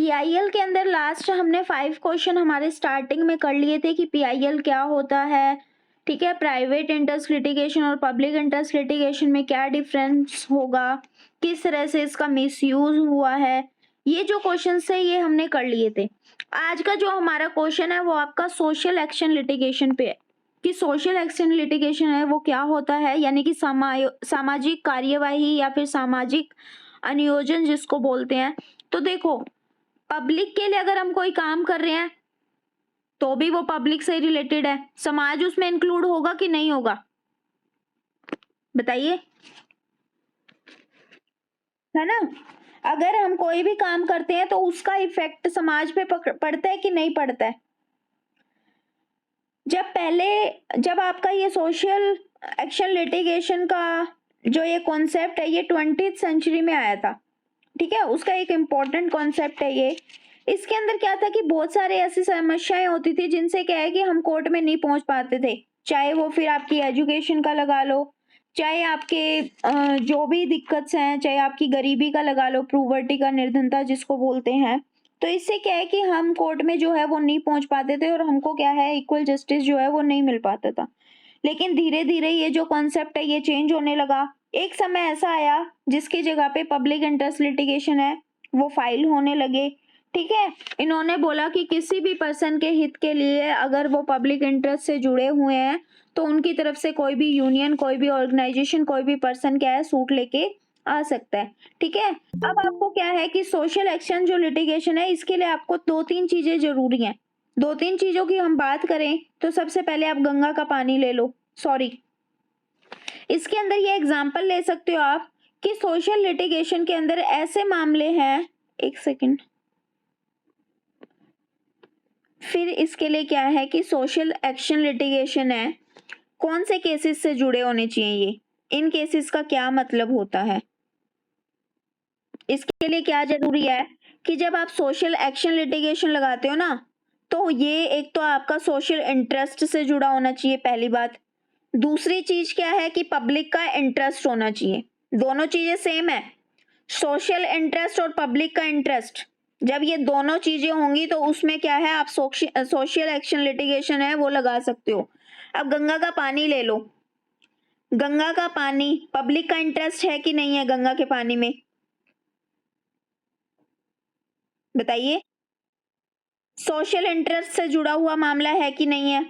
PIL के अंदर last हमने 5 क्वेश्चन हमारे स्टार्टिंग में कर लिए थे कि पीआईएल क्या होता है, ठीक है, प्राइवेट इंटरेस्ट लिटिगेशन और पब्लिक इंटरेस्ट लिटिगेशन में क्या डिफरेंस होगा, किस तरह से इसका मिसयूज हुआ है, ये जो क्वेश्चन है ये हमने कर लिए थे। आज का जो हमारा क्वेश्चन है वो आपका सोशल एक्शन लिटिगेशन पे है कि सोशल एक्शन लिटिगेशन है वो क्या होता है, यानी कि सामाजिक कार्यवाही या फिर सामाजिक अनियोजन जिसको बोलते हैं। तो देखो, पब्लिक के लिए अगर हम कोई काम कर रहे हैं तो भी वो पब्लिक से रिलेटेड है, समाज उसमें इंक्लूड होगा कि नहीं होगा, बताइए, है ना। अगर हम कोई भी काम करते हैं तो उसका इफेक्ट समाज पे पड़ता है कि नहीं पड़ता है। जब आपका ये सोशल एक्शन लिटिगेशन का जो ये कॉन्सेप्ट है ये 20th सेंचुरी में आया था, ठीक है, उसका एक इम्पोर्टेंट कॉन्सेप्ट है ये। इसके अंदर क्या था कि बहुत सारे ऐसी समस्याएं होती थी जिनसे क्या है कि हम कोर्ट में नहीं पहुंच पाते थे, चाहे वो फिर आपकी एजुकेशन का लगा लो, चाहे आपके जो भी दिक्कत हैं, चाहे आपकी गरीबी का लगा लो, प्रूवर्टी का, निर्धनता जिसको बोलते हैं। तो इससे क्या है कि हम कोर्ट में जो है वो नहीं पहुंच पाते थे और हमको क्या है इक्वल जस्टिस जो है वो नहीं मिल पाता था। लेकिन धीरे धीरे ये जो कॉन्सेप्ट है ये चेंज होने लगा। एक समय ऐसा आया जिसकी जगह पे पब्लिक इंटरेस्ट लिटिगेशन है वो फाइल होने लगे, ठीक है। इन्होंने बोला कि किसी भी पर्सन के हित के लिए अगर वो पब्लिक इंटरेस्ट से जुड़े हुए हैं तो उनकी तरफ से कोई भी यूनियन, कोई भी ऑर्गेनाइजेशन, कोई भी पर्सन क्या है सूट लेके आ सकता है, ठीक है। अब आपको क्या है कि सोशल एक्शन जो लिटिगेशन है इसके लिए आपको 2-3 चीजें जरूरी हैं। 2-3 चीजों की हम बात करें तो सबसे पहले आप गंगा का पानी ले लो, सॉरी, इसके अंदर ये एग्जाम्पल ले सकते हो आप कि सोशल लिटिगेशन के अंदर ऐसे मामले हैं, एक सेकंड, फिर इसके लिए क्या है कि सोशल एक्शन लिटिगेशन है, कौन से केसेस से जुड़े होने चाहिए, ये इन केसेस का क्या मतलब होता है। इसके लिए क्या जरूरी है कि जब आप सोशल एक्शन लिटिगेशन लगाते हो ना तो ये एक तो आपका सोशल इंटरेस्ट से जुड़ा होना चाहिए, पहली बात। दूसरी चीज क्या है कि पब्लिक का इंटरेस्ट होना चाहिए। दोनों चीजें सेम है, सोशल इंटरेस्ट और पब्लिक का इंटरेस्ट। जब ये दोनों चीजें होंगी तो उसमें क्या है आप सोशल एक्शन लिटिगेशन है वो लगा सकते हो। अब गंगा का पानी ले लो, गंगा का पानी पब्लिक का इंटरेस्ट है कि नहीं है गंगा के पानी में, बताइए। सोशल इंटरेस्ट से जुड़ा हुआ मामला है कि नहीं है।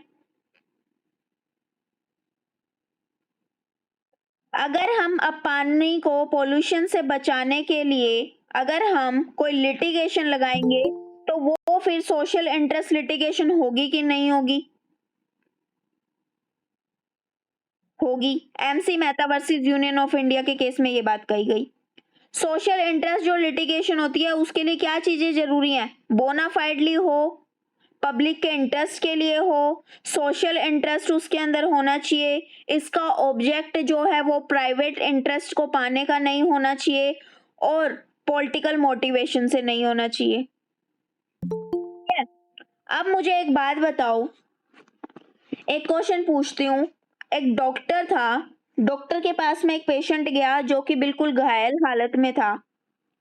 अगर हम अब पानी को पोल्यूशन से बचाने के लिए अगर हम कोई लिटिगेशन लगाएंगे तो वो फिर सोशल इंटरेस्ट लिटिगेशन होगी कि नहीं होगी, होगी। MC Mehta versus Union of India के केस में ये बात कही गई। सोशल इंटरेस्ट जो लिटिगेशन होती है उसके लिए क्या चीजें जरूरी हैं, बोनाफाइडली हो, पब्लिक के इंटरेस्ट के लिए हो, सोशल इंटरेस्ट उसके अंदर होना चाहिए, इसका ऑब्जेक्ट जो है वो प्राइवेट इंटरेस्ट को पाने का नहीं होना चाहिए और पॉलिटिकल मोटिवेशन से नहीं होना चाहिए। अब मुझे एक बात बताओ, एक क्वेश्चन पूछती हूँ। एक डॉक्टर था, डॉक्टर के पास में एक पेशेंट गया जो कि बिल्कुल घायल हालत में था,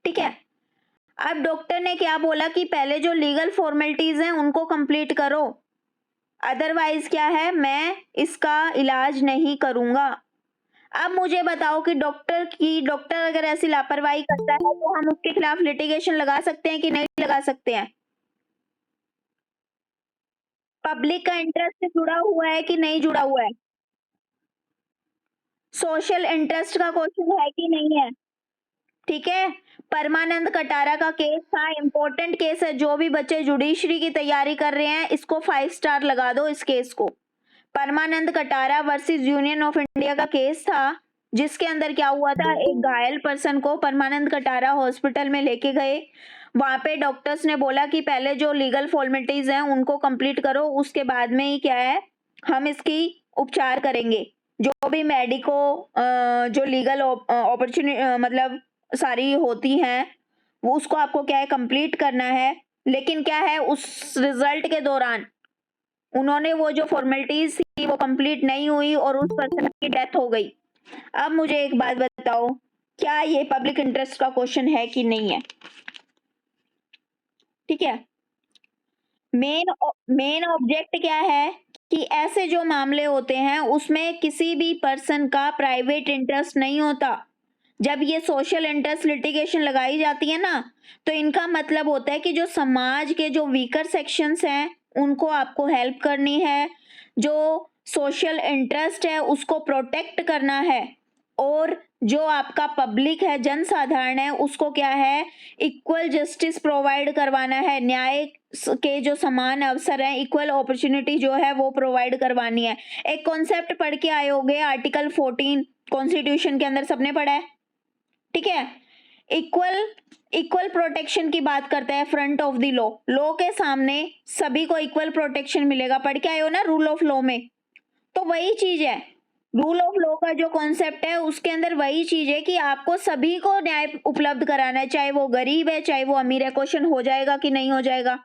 ठीक है। अब डॉक्टर ने क्या बोला कि पहले जो लीगल फॉर्मेलिटीज हैं उनको कंप्लीट करो, अदरवाइज क्या है मैं इसका इलाज नहीं करूंगा। अब मुझे बताओ कि डॉक्टर अगर ऐसी लापरवाही करता है तो हम उसके खिलाफ लिटिगेशन लगा सकते हैं कि नहीं लगा सकते हैं। पब्लिक का इंटरेस्ट से जुड़ा हुआ है कि नहीं जुड़ा हुआ है, सोशल इंटरेस्ट का क्वेश्चन है कि नहीं है, ठीक है। परमानंद कटारा का केस था, इंपॉर्टेंट केस है। जो भी बच्चे जुडिशरी की तैयारी कर रहे हैं इसको 5 स्टार लगा दो इस केस को। Parmanand Katara versus Union of India का केस था जिसके अंदर क्या हुआ था, एक घायल पर्सन को परमानंद कटारा हॉस्पिटल में लेके गए। वहां पे डॉक्टर्स ने बोला कि पहले जो लीगल फॉर्मेलिटीज हैं उनको कंप्लीट करो, उसके बाद में ही क्या है हम इसकी उपचार करेंगे। जो भी मेडिको जो लीगल अपॉर्चुनिटी मतलब सारी होती हैं वो उसको आपको क्या है कंप्लीट करना है। लेकिन क्या है उस रिजल्ट के दौरान उन्होंने वो जो फॉर्मेलिटीज थी वो कंप्लीट नहीं हुई और उस पर्सन की डेथ हो गई। अब मुझे एक बात बताओ, क्या ये पब्लिक इंटरेस्ट का क्वेश्चन है कि नहीं है। ठीक है। मेन ऑब्जेक्ट क्या है कि ऐसे जो मामले होते हैं उसमें किसी भी पर्सन का प्राइवेट इंटरेस्ट नहीं होता। जब ये सोशल इंटरेस्ट लिटिगेशन लगाई जाती है ना, तो इनका मतलब होता है कि जो समाज के जो वीकर सेक्शंस हैं उनको आपको हेल्प करनी है, जो सोशल इंटरेस्ट है उसको प्रोटेक्ट करना है, और जो आपका पब्लिक है, जनसाधारण है, उसको क्या है, इक्वल जस्टिस प्रोवाइड करवाना है, न्याय के जो समान अवसर हैं, इक्वल अपॉर्चुनिटी जो है वो प्रोवाइड करवानी है। एक कॉन्सेप्ट पढ़ के आए होगे, आर्टिकल 14 कॉन्स्टिट्यूशन के अंदर सबने पढ़ा है, ठीक है। इक्वल इक्वल प्रोटेक्शन की बात करता है, फ्रंट ऑफ द लॉ के सामने सभी को इक्वल प्रोटेक्शन मिलेगा। पढ़ के आए हो ना रूल ऑफ लॉ में, तो वही चीज है। रूल ऑफ लॉ का जो कॉन्सेप्ट है उसके अंदर वही चीज है कि आपको सभी को न्याय उपलब्ध कराना है, चाहे वो गरीब है चाहे वो अमीर है। क्वेश्चन हो जाएगा कि नहीं हो जाएगा?